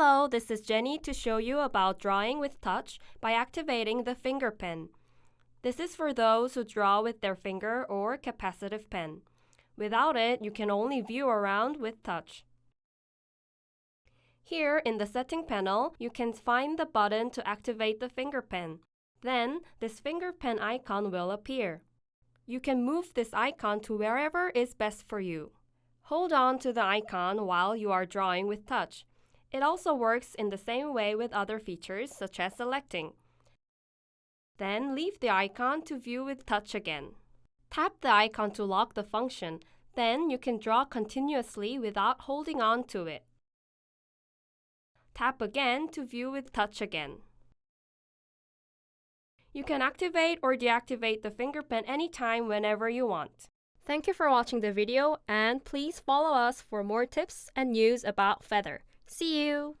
Hello, this is Jenny to show you about drawing with touch by activating the finger pen. This is for those who draw with their finger or capacitive pen. Without it, you can only view around with touch. Here in the setting panel, you can find the button to activate the finger pen. Then, this finger pen icon will appear. You can move this icon to wherever is best for you. Hold on to the icon while you are drawing with touch. It also works in the same way with other features, such as selecting. Then leave the icon to view with touch again. Tap the icon to lock the function. Then you can draw continuously without holding on to it. Tap again to view with touch again. You can activate or deactivate the finger pen anytime whenever you want. Thank you for watching the video, and please follow us for more tips and news about Feather. See you!